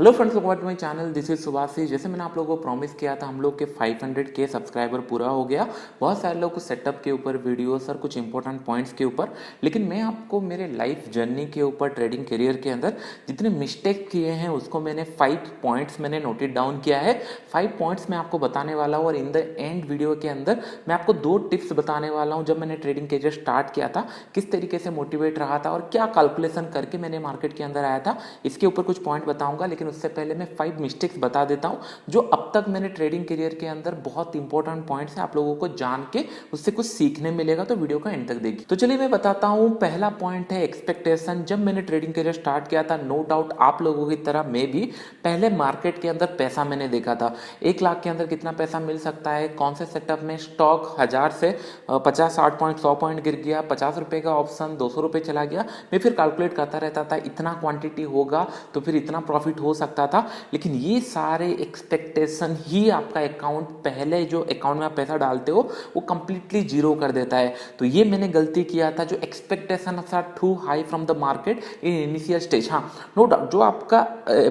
Hello friends, welcome to my channel. This is Subhashi. जैसे मैंने आप लोगों को प्रॉमिस किया था, हम लोग के 500 के सब्सक्राइबर पूरा हो गया। बहुत सारे लोग कुछ सेटअप के ऊपर वीडियोस और कुछ इंपॉर्टेंट पॉइंट्स के ऊपर, लेकिन मैं आपको मेरे लाइफ जर्नी के ऊपर ट्रेडिंग करियर के अंदर जितने मिस्टेक किए हैं उसको मैंने 5 पॉइंट्स मैंने नोटेड डाउन किया है। 5 पॉइंट्स मैं आपको बताने वाला हूँ और इन द एंड वीडियो के अंदर मैं आपको 2 टिप्स बताने वाला हूँ। जब मैंने ट्रेडिंग करियर स्टार्ट किया था, किस तरीके से मोटिवेट रहा था और क्या कैलकुलेशन करके मैंने मार्केट के अंदर आया था, इसके ऊपर कुछ पॉइंट बताऊंगा। लेकिन उससे पहले मैं 5 मिस्टेक्स बता देता हूं जो अब तक मैंने ट्रेडिंग करियर के अंदर बहुत इंपॉर्टेंट पॉइंट्स हैं, आप लोगों को जान के उससे कुछ सीखने मिलेगा। तो वीडियो को एंड तक देखिए। तो चलिए मैं बताता हूं। पहला पॉइंट है एक्सपेक्टेशन। जब मैंने ट्रेडिंग करियर स्टार्ट किया था, नो डाउट आप लोगों की तरह मैं भी पहले मार्केट के अंदर पैसा मैंने देखा था 1 लाख के अंदर कितना पैसा मिल सकता है, कौन से सेटअप में स्टॉक 1000 से 50 60 पॉइंट 100 पॉइंट गिर गया, 50 रुपए का ऑप्शन 200 रुपए चला गया। मैं फिर कैलकुलेट करता रहता था, इतना क्वांटिटी होगा तो फिर इतना प्रॉफिट हो सकता था। लेकिन ये सारे एक्सपेक्टेशन ही आपका अकाउंट, पहले जो अकाउंट में आप पैसा डालते हो वो कंप्लीटली जीरो कर देता है। तो ये मैंने गलती किया था। जो expectation are too high from the market in initial stage. हाँ, नो डाउट जो आपका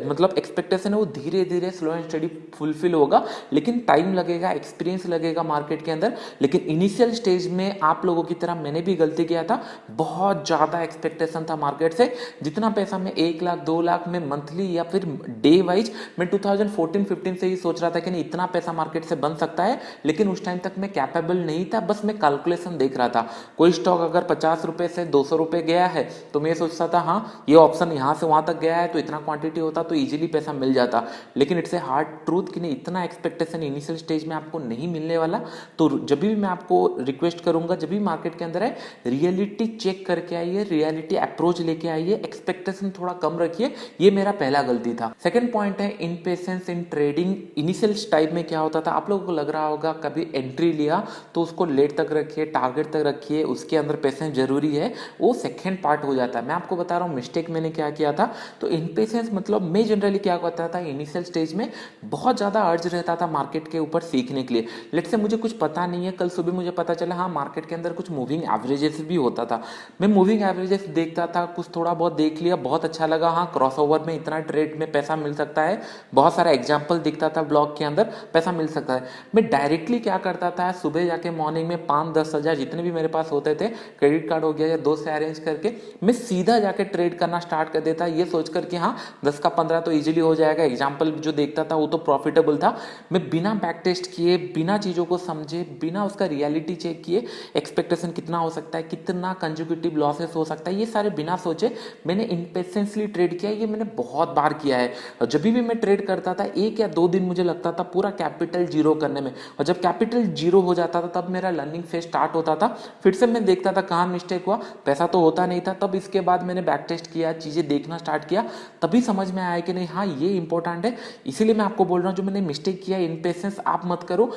मतलब एक्सपेक्टेशन है वो धीरे धीरे स्लो एंड स्टडी फुलफिल होगा, लेकिन टाइम लगेगा, एक्सपीरियंस लगेगा मार्केट के अंदर। लेकिन इनिशियल स्टेज में आप लोगों की तरह मैंने भी गलती किया था। बहुत ज़्यादा एक्सपेक्टेशन था मार्केट से। जितना पैसा मैं 1 लाख 2 लाख में मंथली या फिर डे वाइज मैं 2014-15 से ही सोच रहा था कि नहीं इतना पैसा मार्केट से बन सकता है। लेकिन उस टाइम तक मैं कैपेबल नहीं था, बस मैं कैलकुलेशन देख रहा था। कोई स्टॉक अगर 50 रुपए से 200 रुपए गया है तो मैं सोचता था हाँ ये ऑप्शन यहाँ से वहां तक गया है तो इतना क्वांटिटी होता तो इजीली पैसा मिल जाता। लेकिन इट्स ए हार्ड ट्रूथ कि नहीं, इतना एक्सपेक्टेशन इनिशियल स्टेज में आपको नहीं मिलने वाला। तो जब भी मैं आपको रिक्वेस्ट करूंगा, जब भी मार्केट के अंदर है, रियलिटी चेक करके आइए, रियलिटी अप्रोच लेके आइए, एक्सपेक्टेशन थोड़ा कम रखिए। ये मेरा पहला गलती था। सेकंड पॉइंट है इनपेशेंस इन ट्रेडिंग। इनिशियल टाइम में क्या होता था, आप लोगों को लग रहा होगा कभी एंट्री लिया तो उसको लेट तक रखिए, टारगेट तक रखिए, उसके अंदर पेशेंस जरूरी है, वो सेकंड पार्ट हो जाता है। मैं आपको बता रहा हूँ मिस्टेक मैंने क्या किया था। तो इनपेशेंस मतलब मैं जनरली क्या करता था, इनिशियल स्टेज में बहुत ज़्यादा अर्ज रहता था मार्केट के ऊपर सीखने के लिए। लेट से मुझे कुछ पता नहीं है, कल सुबह मुझे पता चला हाँ मार्केट के अंदर कुछ मूविंग एवरेजेस भी होता था। मैं मूविंग एवरेजेस देखता था, कुछ थोड़ा बहुत देख लिया, बहुत अच्छा लगा, हाँ क्रॉसओवर में इतना ट्रेड में पैसा मिल सकता है, बहुत सारा एग्जाम्पल दिखता था ब्लॉग के अंदर, पैसा मिल सकता है। मैं डायरेक्टली क्या करता था, सुबह जाके मॉर्निंग में 5-10 हज़ार जितने भी मेरे पास होते थे, क्रेडिट कार्ड हो गया या दोस्त से अरेंज करके मैं सीधा जाके ट्रेड करना स्टार्ट कर देता, ये सोचकर कि हाँ 10 का 15 तो इजीली हो जाएगा। एग्जाम्पल जो देखता था वो तो प्रॉफिटेबल था। मैं बिना बैक टेस्ट किए, बिना चीज़ों को समझे, बिना उसका रियलिटी चेक किए, एक्सपेक्टेशन कितना हो सकता है, कितना कंजिक्यूटिव लॉसेस हो सकता है, ये सारे बिना सोचे मैंने इनपेशेंसली ट्रेड किया। ये मैंने बहुत बार किया है। और जब भी मैं ट्रेड करता था 1 या 2 दिन मुझे लगता था पूरा कैपिटल जीरो करने में, और जब कैपिटल जीरो हो जाता था तब मेरा लर्निंग फेज स्टार्ट होता था। फिर से मैं देखता था कहाँ मिस्टेक हुआ, पैसा तो होता नहीं था। तब इसके बाद मैंने बैक टेस्ट किया, चीज़ें देखना स्टार्ट किया, तभी समझ में आया कि नहीं हाँ ये इंपॉर्टेंट है। इसीलिए मैं आपको बोल रहा हूँ जो मैंने मिस्टेक किया, इनपेशेंस आप मत करो।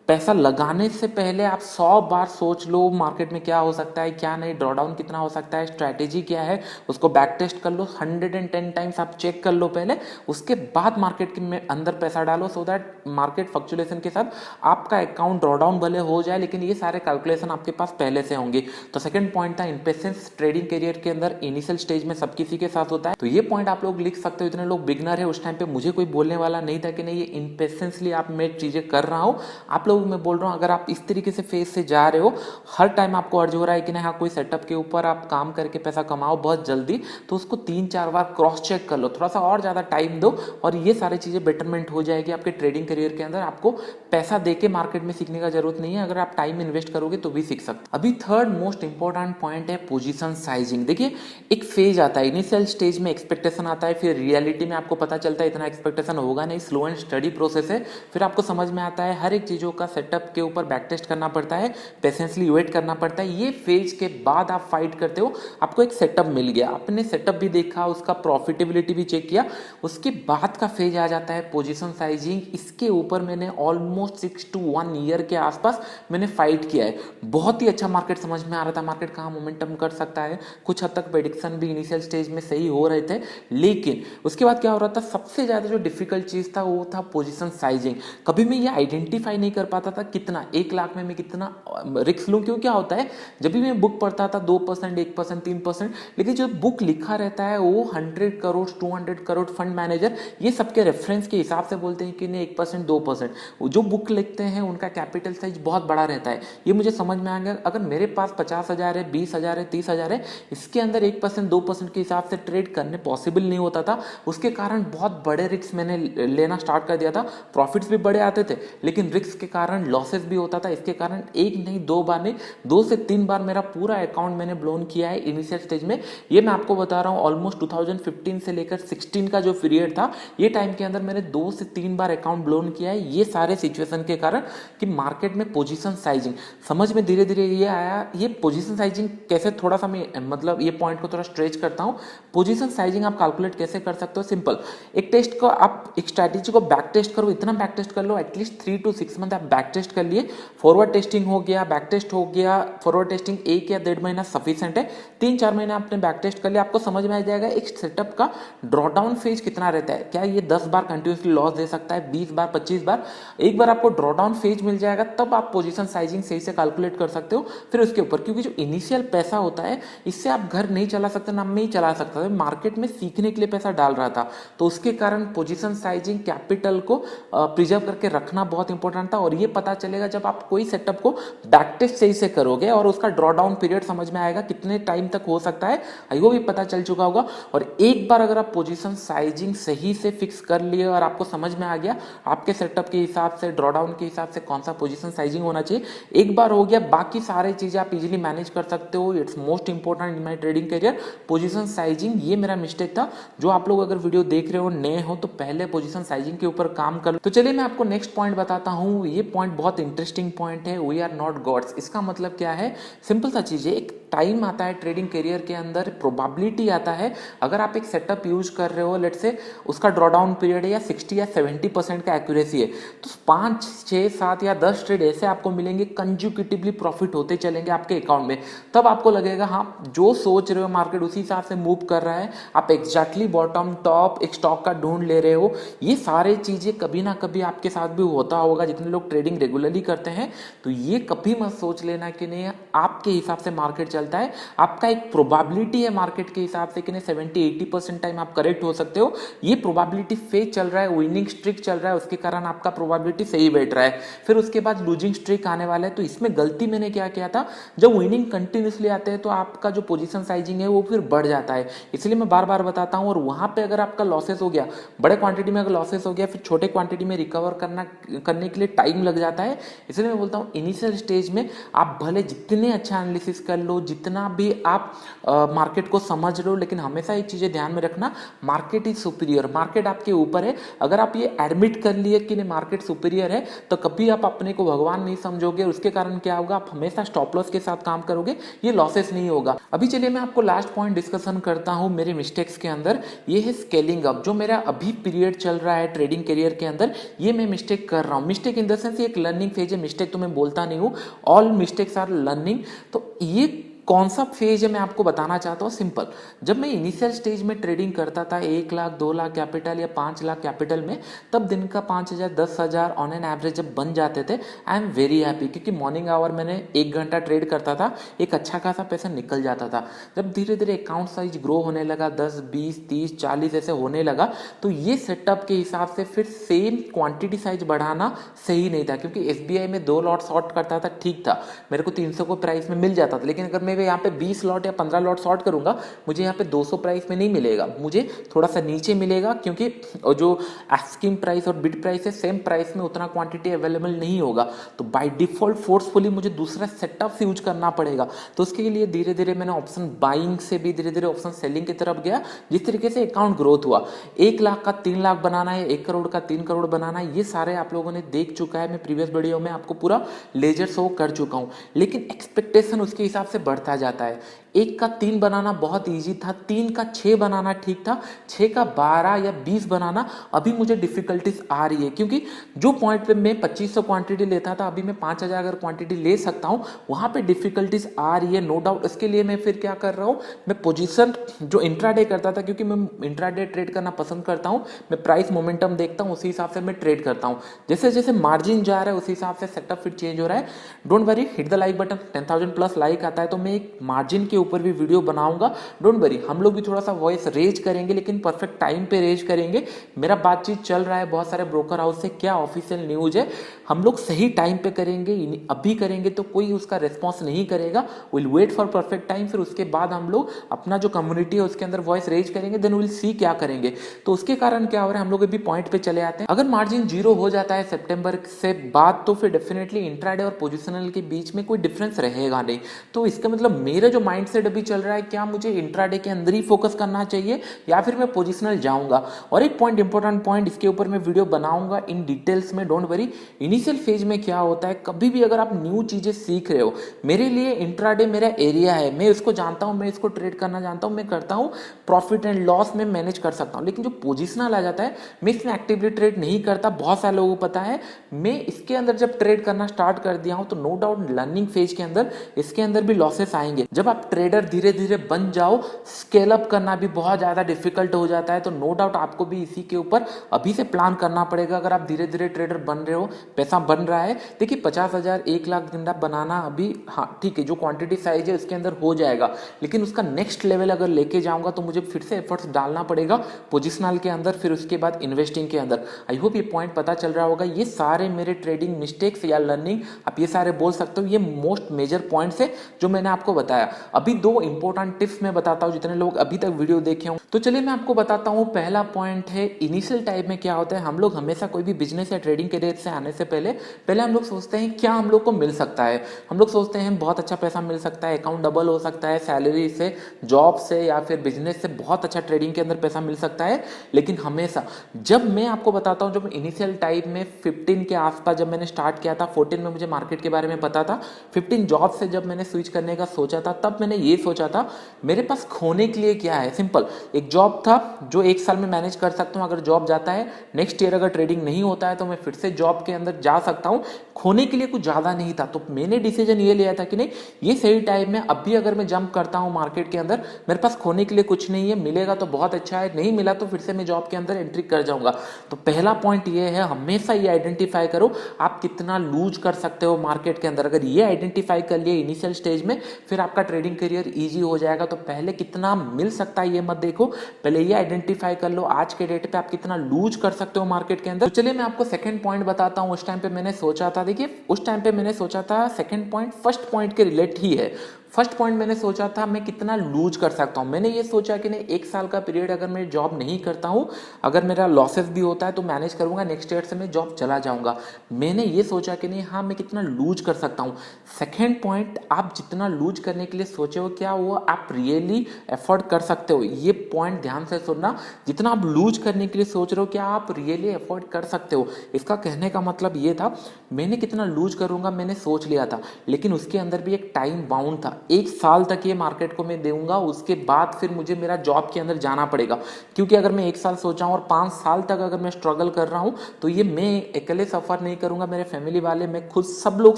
पैसा लगाने से पहले आप 100 बार सोच लो मार्केट में क्या हो सकता है, क्या नहीं, ड्रॉडाउन कितना हो सकता है, स्ट्रैटेजी क्या है, उसको बैक टेस्ट कर लो 110 टाइम्स, आप चेक कर लो पहले, उसके बाद मार्केट के में अंदर पैसा डालो, सो दैट मार्केट फ्लक्चुएशन के साथ आपका अकाउंट ड्रॉडाउन भले हो जाए लेकिन ये सारे कैलकुलेशन आपके पास पहले से होंगे। तो सेकंड पॉइंट था इनपेशेंस। ट्रेडिंग करियर के अंदर इनिशियल स्टेज में सब किसी के साथ होता है, तो ये पॉइंट आप लोग लिख सकते हो। इतने लोग बिगनर है, उस टाइम पे मुझे कोई बोलने वाला नहीं था कि नहीं ये इनपेशेंसली आप मैं चीजें कर रहा हूँ। आप लोग मैं बोल रहा हूँ अगर आप इस तरीके से फेज से जा रहे हो, हर टाइम आपको अर्ज हो रहा है कि नहीं हाँ कोई सेटअप के ऊपर आप काम करके पैसा कमाओ बहुत जल्दी, तो उसको 3-4 बार क्रॉस चेक कर लो, थोड़ा सा और ज़्यादा टाइम दो और ये सारी चीज़ें बेटरमेंट हो जाएगी आपके ट्रेडिंग करियर के अंदर। आपको पैसा दे के मार्केट में सीखने का जरूरत नहीं है, अगर आप टाइम इन्वेस्ट करोगे तो भी सीख सकते। अभी थर्ड मोस्ट इंपॉर्टेंट पॉइंट है पोजीशन साइजिंग। देखिए एक फेज आता है, इनिशियल स्टेज में एक्सपेक्टेशन आता है, फिर रियलिटी में आपको पता चलता है इतना एक्सपेक्टेशन होगा नहीं, स्लो एंड स्टडी प्रोसेस है। फिर आपको समझ में आता है हर एक चीज़ों का सेटअप के ऊपर बैक टेस्ट करना पड़ता है, पेशेंसली वेट करना पड़ता है। ये फेज के बाद आप फाइट करते हो, आपको एक सेटअप मिल गया, आपने सेटअप भी देखा, उसका प्रॉफिटेबिलिटी भी चेक किया, उसके बाद का फेज आ जाता है पोजीशन साइजिंग। इसके ऊपर मैंने ऑलमोस्ट 6 to 1 ईयर के आसपास मैंने फाइट किया है। बहुत ही अच्छा मार्केट समझ में आ रहा था, मार्केट कहाँ मोमेंटम कर सकता है, कुछ हद तक प्रेडिक्शन भी इनिशियल स्टेज में सही हो रहे थे। लेकिन उसके बाद क्या हो रहा था, सबसे ज़्यादा जो डिफिकल्ट चीज़ था वो था पोजीशन साइजिंग। कभी मैं ये आइडेंटिफाई नहीं कर पाता था कितना, 1 लाख में मैं कितना रिस्क लूँ। क्यों, क्या होता है, जब भी मैं बुक पढ़ता था 2%, 1%, 3%, लेकिन जो बुक लिखा रहता है वो 100 करोड़ 200 करोड़ फंड मैनेजर ये सबके रेफरेंस के हिसाब से बोलते हैं कि नहीं 1%, 2%। जो बुक लिखते हैं उनका कैपिटल साइज बहुत बड़ा रहता है। ये मुझे समझ में आ गया। अगर मेरे पास 50,000 है, 20,000 है, 30,000 है, इसके अंदर 1%, 2% के हिसाब से ट्रेड करने पॉसिबल नहीं होता था। उसके कारण बहुत बड़े रिस्क मैंने लेना स्टार्ट कर दिया था। प्रॉफिट्स भी बड़े आते थे, लेकिन रिस्क के कारण लॉसेस भी होता था। इसके कारण एक नहीं, 2 बार नहीं, 2 से 3 बार मेरा पूरा अकाउंट मैंने ब्लोन किया है इनिशियल स्टेज में। ये मैं आपको बता रहा हूँ, ऑलमोस्ट 2015 से लेकर 16 का जो पीरियड था, ये टाइम के अंदर मैंने 2 से 3 बार अकाउंट ब्लोन किया है। ये सारे सिचुएशन के कारण कि मार्केट में पोजीशन साइजिंग समझ में धीरे धीरे ये आया। ये पोजीशन साइजिंग कैसे, थोड़ा सा मैं मतलब ये पॉइंट को थोड़ा स्ट्रेच करता हूँ। पोजीशन साइजिंग आप कैलकुलेट कैसे कर सकते हो, सिंपल। एक टेस्ट को आप, एक स्ट्रैटेजी को बैक टेस्ट करो, इतना बैक टेस्ट कर लो, एटलीस्ट 3 to 6 मंथ आप बैक टेस्ट कर लिए। फॉरवर्ड टेस्टिंग हो गया, बैक टेस्ट हो गया। फॉरवर्ड टेस्टिंग 1 या 1.5 महीना सफिशिएंट है। 3-4 महीने आपने बैक टेस्ट कर लिया, आपको समझ में आ जाएगा एक सेटअप का ड्रॉडाउन फेज कितना रहता है। क्या ये 10 बार कंटिन्यूसली लॉस दे सकता है, 20 बार, 25 बार। एक बार आपको ड्रॉडाउन फेज मिल जाएगा, तब आप पोजीशन साइजिंग सही से कैलकुलेट कर सकते हो। फिर उसके ऊपर, क्योंकि जो इनिशियल पैसा होता है, इससे आप घर नहीं चला सकते, ना मैं ही चला सकता था। मार्केट में सीखने के लिए पैसा डाल रहा था, तो उसके कारण पोजीशन साइजिंग, कैपिटल को प्रिजर्व करके रखना बहुत इंपॉर्टेंट था। और ये पता चलेगा जब आप कोई सेटअप को बैक टेस्ट सही से करोगे और उसका ड्रॉडाउन पीरियड समझ में आएगा कितने टाइम तक हो सकता है, वो भी पता चल चुका होगा। और एक बार अगर आप पोजीशन साइजिंग सही से फिक्स कर लिए और आपको समझ में आ गया आपके सेटअप के हिसाब से, ड्रॉडाउन के हिसाब से कौन सा पोजीशन साइजिंग होना चाहिए, एक बार हो गया, बाकी सारे चीजें आप इजीली मैनेज कर सकते हो। It's most important in my trading career, position sizing. ये मेरा मिस्टेक था। जो आप लोग अगर वीडियो देख रहे हो, नए हो, तो पहले पोजीशन साइजिंग के ऊपर काम कर लो। तो चलिए मैं आपको नेक्स्ट पॉइंट बताता हूँ। ये पॉइंट बहुत इंटरेस्टिंग पॉइंट है। We are not gods. इसका मतलब क्या है, सिंपल सा चीज है। एक टाइम आता है ट्रेडिंग करियर के अंदर, प्रोबेबिलिटी आता है। अगर आप एक सेटअप यूज कर रहे हो, लेट से उसका ड्रॉडाउन पीरियड है या 60 या 70% का एक्यूरेसी है, तो 5, 6, 7 या 10 ट्रेड ऐसे आपको मिलेंगे, कंज्यूकेटिवली प्रॉफिट होते चलेंगे आपके अकाउंट में। तब आपको लगेगा हाँ, जो सोच रहे हो मार्केट उसी हिसाब से मूव कर रहा है, आप एग्जैक्टली बॉटम टॉप एक स्टॉक का ढूंढ ले रहे हो। ये सारे चीजें कभी ना कभी आपके साथ भी होता होगा, जितने लोग ट्रेडिंग रेगुलरली करते हैं। तो ये कभी मत सोच लेना कि नहीं आपके हिसाब से मार्केट चलता है। आपका एक प्रोबेबिलिटी है मार्केट के हिसाब से कि नहीं 70-80% टाइम आप करेक्ट हो सकते हो। ये प्रोबेबिलिटी फेज चल रहा है, विनिंग स्ट्रिक चल रहा है, उसके कारण आपका प्रोबेबिलिटी सही बैठ रहा है। फिर उसके बाद लूजिंग स्ट्रिक आने वाला है। तो इसमें गलती मैंने क्या किया था, जब विनिंग कंटिन्यूसली आते हैं तो आपका जो पोजीशन साइजिंग है वो फिर बढ़ जाता है। इसलिए मैं बार बार बताता हूं। और वहां पे अगर आपका लॉसेस हो गया, बड़े क्वांटिटी में अगर लॉसेस हो गया, फिर छोटे क्वांटिटी में रिकवर करने के लिए टाइम लग जाता है। इसलिए मैं बोलता हूँ इनिशियल स्टेज में आप भले जितने अच्छा एनालिसिस कर लो, जितना भी आप मार्केट को समझ लो, लेकिन हमेशा एक चीजें ध्यान में रखना, मार्केट इज सुपीरियर। मार्केट आपके ऊपर है। अगर आप ये एडमिट कर लिए कि नहीं मार्केट सुपीरियर है, तो कभी आप अपने को भगवान नहीं समझोगे। उसके कारण क्या होगा, आप हमेशा स्टॉप लॉस के साथ काम करोगे, ये लॉसेस नहीं होगा। अभी चलिए मैं आपको लास्ट पॉइंट डिस्कशन करता हूं मेरे मिस्टेक्स के अंदर। ये है स्केलिंग अप। जो मेरा अभी पीरियड चल रहा है ट्रेडिंग करियर के अंदर, ये मैं मिस्टेक कर रहा हूं। मिस्टेक इन द सेंस एक लर्निंग फेज है। मिस्टेक तो मैं बोलता नहीं हूं, ऑल मिस्टेक्स आर लर्निंग। तो ये कौन सा फेज है मैं आपको बताना चाहता हूँ। सिंपल, जब मैं इनिशियल स्टेज में ट्रेडिंग करता था 1 लाख 2 लाख कैपिटल या 5 लाख कैपिटल में, तब दिन का 5,000 10,000 ऑन एन एवरेज जब बन जाते थे, आई एम वेरी हैप्पी। क्योंकि मॉर्निंग आवर मैंने 1 घंटा ट्रेड करता था, एक अच्छा खासा पैसा निकल जाता था। जब धीरे धीरे अकाउंट साइज ग्रो होने लगा, 10, 20, 30, 40 ऐसे होने लगा, तो ये सेटअप के हिसाब से फिर सेम क्वांटिटी साइज बढ़ाना सही नहीं था। क्योंकि SBI में 2 लॉट शॉर्ट करता था, ठीक था, मेरे को 300 को प्राइस में मिल जाता था। लेकिन अगर मैं यहाँ पे 20 लॉट या 15 लॉट शॉर्ट करूंगा, मुझे यहाँ पे 200 प्राइस में नहीं मिलेगा, मुझे थोड़ा सा नीचे मिलेगा। क्योंकि जो आस्किंग प्राइस और बिड प्राइस है, सेम प्राइस में उतना क्वांटिटी अवेलेबल नहीं होगा। तो बाय डिफॉल्ट फोर्सफुली मुझे दूसरा सेटअप यूज करना पड़ेगा। तो उसके लिए धीरे धीरे मैंने ऑप्शन बाइंग से भी धीरे धीरे ऑप्शन सेलिंग की तरफ गया। जिस तरीके से अकाउंट ग्रोथ हुआ, 1 लाख का 3 लाख बनाना है, 1 करोड़ का 3 करोड़ बनाना है, ये सारे आप लोगों ने देख चुका है। मैं प्रीवियस वीडियो में आपको पूरा लेजर शो कर चुका हूं। लेकिन एक्सपेक्टेशन उसके हिसाब से बढ़ती बढ़ता जाता है। 1 का 3 बनाना बहुत ईजी था, 3 का 6 बनाना ठीक था, 6 का 12 या 20 बनाना अभी मुझे डिफिकल्टीज आ रही है, क्योंकि जो पॉइंट पे मैं 2500 क्वांटिटी लेता था अभी मैं 5000 अगर क्वांटिटी ले सकता हूँ, वहाँ पे डिफिकल्टीज आ रही है, नो डाउट। इसके लिए मैं फिर क्या कर रहा हूँ, मैं पोजीशन जो इंट्राडे करता था, क्योंकि मैं इंट्राडे ट्रेड करना पसंद करता हूँ, मैं प्राइस मोमेंटम देखता हूँ, उसी हिसाब से मैं ट्रेड करता हूँ। जैसे जैसे मार्जिन जा रहा है उसी हिसाब से सेटअप फिर चेंज हो रहा है। Don't worry, hit the like button. 10,000 plus like आता है तो मैं एक मार्जिन के ऊपर भी वीडियो बनाऊंगा। डोंट वरी, हम लोग भी थोड़ा सा वॉइस रेज करेंगे, लेकिन परफेक्ट टाइम पे रेज करेंगे। मेरा बातचीत चल रहा है बहुत सारे ब्रोकर हाउस से, क्या ऑफिशियल न्यूज है, हम लोग सही टाइम पे करेंगे। अभी करेंगे तो कोई उसका रिस्पॉन्स नहीं करेगा, will wait for perfect time, फिर उसके बाद हम लोग अपना जो कम्युनिटी है उसके अंदर वॉइस रेज करेंगे, देन विल सी क्या करेंगे। तो उसके कारण क्या हो रहा है, हम लोग अभी पॉइंट पे चले आते हैं। अगर मार्जिन 0 हो जाता है सितंबर से बाद, तो फिर डेफिनेटली इंट्राडे और पोजिशनल के बीच में कोई डिफरेंस रहेगा नहीं। तो इसका मतलब मेरा जो माइंडसेट अभी चल रहा है, क्या मुझे इंट्राडे के अंदर ही फोकस करना चाहिए या फिर मैं पोजिशनल जाऊंगा। और एक पॉइंट, इंपॉर्टेंट पॉइंट, इसके ऊपर मैं वीडियो बनाऊंगा इन डिटेल्स में। डोंट वरी, इनिशियल फेज में क्या होता है, कभी भी अगर आप न्यू चीजें सीख रहे हो, मेरे लिए इंट्राडे मेरा एरिया है, मैं इसको जानता हूं, मैं इसको ट्रेड करना जानता हूं, मैं करता हूं, प्रॉफिट एंड लॉस में मैनेज कर सकता हूं। लेकिन जो पोजिशनल आ जाता है, मैं इसमें एक्टिवली ट्रेड नहीं करता, बहुत सारे लोगों को पता है। मैं इसके अंदर जब ट्रेड करना स्टार्ट कर दिया हूं, तो नो डाउट लर्निंग फेज के अंदर इसके अंदर भी लॉसेस आएंगे। जब आप ट्रेडर धीरे धीरे बन जाओ, स्केल अप करना भी बहुत ज्यादा डिफिकल्ट हो जाता है। तो नो डाउट आपको भी इसी के ऊपर अभी से प्लान करना पड़ेगा। अगर आप धीरे धीरे ट्रेडर बन रहे हो, पैसा बन रहा है, देखिए 50,000 1 लाख घंटा बनाना अभी, हाँ ठीक है, जो क्वांटिटी साइज है उसके अंदर हो जाएगा, लेकिन उसका नेक्स्ट लेवल अगर लेके जाऊंगा तो मुझे फिर से एफर्ट्स डालना पड़ेगा पोजिशनल के अंदर, फिर उसके बाद इन्वेस्टिंग के अंदर। आई होप ये पॉइंट पता चल रहा होगा। ये सारे मेरे ट्रेडिंग मिस्टेक्स या लर्निंग, आप ये सारे बोल सकते हो, ये मोस्ट मेजर पॉइंट्स है जो मैंने आपको बताया। अभी 2 इंपॉर्टेंट टिप्स मैं बताता हूं, जितने लोग अभी तक वीडियो देखे हों। तो चलिए मैं आपको बताता हूं। पहला पॉइंट है, इनिशियल टाइम में क्या होता है, हम लोग हमेशा कोई भी बिजनेस या ट्रेडिंग करियर से आने से पहले हम लोग सोचते हैं क्या हम लोग को मिल सकता है। हम लोग सोचते हैं बहुत अच्छा पैसा मिल सकता है, अकाउंट डबल हो सकता है, सैलरी से, जॉब से या फिर बिजनेस से बहुत अच्छा ट्रेडिंग के अंदर पैसा मिल सकता है। लेकिन हमेशा, जब मैं आपको बताता हूं, जब इनिशियल टाइम में 15 के आसपास जब मैंने स्टार्ट किया था, 14 में मुझे मार्केट के बारे में पता था, 15 जॉब से जब मैंने स्विच करने का सोचा था, तब मैंने ये सोचा था मेरे पास खोने के लिए क्या है। सिंपल, एक जॉब था जो 1 साल में मैनेज कर सकता हूं, अगर जॉब जाता है, नेक्स्ट ईयर अगर ट्रेडिंग नहीं होता है तो मैं फिर से जॉब के अंदर जा सकता हूं। खोने के लिए कुछ ज्यादा नहीं था। तो मैंने डिसीजन ये लिया था कि नहीं, ये सही टाइम में, अभी अगर मैं जंप करता हूं मार्केट के अंदर, मेरे पास खोने के लिए कुछ नहीं है, मिलेगा तो बहुत अच्छा है, नहीं मिला तो फिर से मैं जॉब के अंदर एंट्री कर जाऊंगा। तो पहला पॉइंट ये है, हमेशा ये आइडेंटिफाई करो आप कितना लूज कर सकते हो मार्केट के अंदर। अगर ये आइडेंटिफाई कर लिए इनिशियल स्टेज में, फिर आपका ट्रेडिंग करियर ईजी हो जाएगा। तो पहले कितना मिल सकता है ये मत देखो, पहले ये आइडेंटिफाई कर लो आज के डेट पे आप कितना लूज कर सकते हो मार्केट के अंदर। तो चलिए मैं आपको सेकंड पॉइंट बताता हूं। उस टाइम पे मैंने सोचा था, देखिए उस टाइम पे मैंने सोचा था, सेकंड पॉइंट फर्स्ट पॉइंट के रिलेट ही है। फर्स्ट पॉइंट मैंने सोचा था मैं कितना लूज कर सकता हूं। मैंने ये सोचा कि नहीं, 1 साल का पीरियड अगर मैं जॉब नहीं करता हूं, अगर मेरा लॉसेस भी होता है तो मैनेज करूंगा, नेक्स्ट ईयर से मैं जॉब चला जाऊंगा। मैंने ये सोचा कि नहीं, हाँ मैं कितना लूज कर सकता हूं। सेकेंड पॉइंट, आप जितना लूज करने के लिए सोचे हो, क्या वो आप रियली एफोर्ड कर सकते हो। ये पॉइंट ध्यान से सुनना, जितना आप लूज करने के लिए सोच रहे हो, क्या आप रियली एफोर्ड कर सकते हो। इसका कहने का मतलब ये था, मैंने कितना लूज करूंगा मैंने सोच लिया था, लेकिन उसके अंदर भी एक टाइम बाउंड था। 1 साल तक ये मार्केट को मैं दूंगा, उसके बाद फिर मुझे मेरा जॉब के अंदर जाना पड़ेगा। क्योंकि अगर मैं 1 साल सोचा हूं और 5 साल तक अगर मैं स्ट्रगल कर रहा हूं, तो ये मैं अकेले सफर नहीं करूंगा, मेरे फैमिली वाले, मैं खुद, सब लोग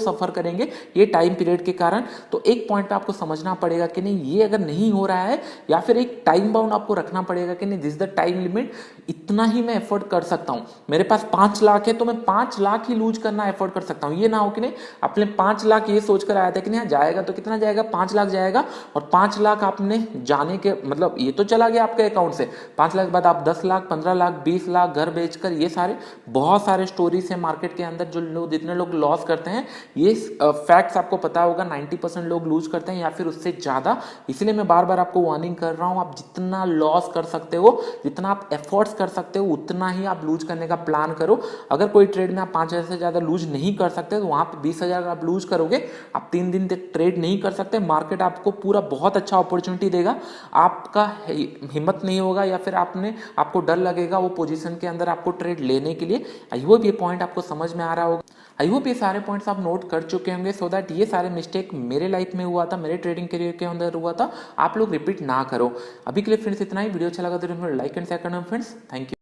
सफर करेंगे ये टाइम पीरियड के कारण। तो एक पॉइंट पे आपको समझना पड़ेगा कि नहीं, ये अगर नहीं हो रहा है, या फिर एक टाइम बाउंड आपको रखना पड़ेगा कि नहीं, दिस द टाइम लिमिट, इतना ही मैं एफोर्ड कर सकता हूं। मेरे पास 5 लाख है तो मैं 5 लाख ही लूज करना एफोर्ड कर सकता हूं। ये ना हो कि नहीं आपने 5 लाख ये सोचकर आया था कि नहीं जाएगा तो कितना जाएगा, 5 लाख जाएगा, और 5 लाख आपने जाने के मतलब ये तो चला गया आपके अकाउंट से। 5 लाख के बाद आप 10 लाख, 15 लाख, 20 लाख घर बेचकर, ये सारे बहुत सारे स्टोरीज है मार्केट के अंदर। जो लोग, जितने लोग लॉस करते हैं, ये फैक्ट्स आपको पता होगा, 90% लोग लूज करते हैं या फिर उससे ज्यादा। इसलिए मैं बार बार आपको वार्निंग कर रहा हूं, आप जितना लॉस कर सकते हो, जितना आप एफर्ट्स कर सकते हो, उतना ही आप लूज करने का प्लान करो। अगर कोई ट्रेड में आप 5,000 से ज्यादा लूज नहीं कर सकते, तो वहां पे 20,000 आप लूज करोगे, आप 3 दिन तक ट्रेड नहीं कर सकते, मार्केट आपको पूरा बहुत अच्छा अपॉर्चुनिटी देगा, आपका हिम्मत नहीं होगा या फिर आपको डर लगेगा वो पोजीशन के अंदर आपको ट्रेड लेने के लिए। आई होप ये पॉइंट आपको समझ में आ रहा होगा। आई होप ये सारे पॉइंट्स आप नोट कर चुके होंगे, सो दैट ये सारे मिस्टेक मेरे लाइफ में हुआ था, मेरे ट्रेडिंग करियर के अंदर हुआ था, आप लोग रिपीट ना करो। अभी के लिए फ्रेंड्स इतना ही। वीडियो अच्छा लगा तो लाइक एंड शेयर करना फ्रेंड्स। Thank you.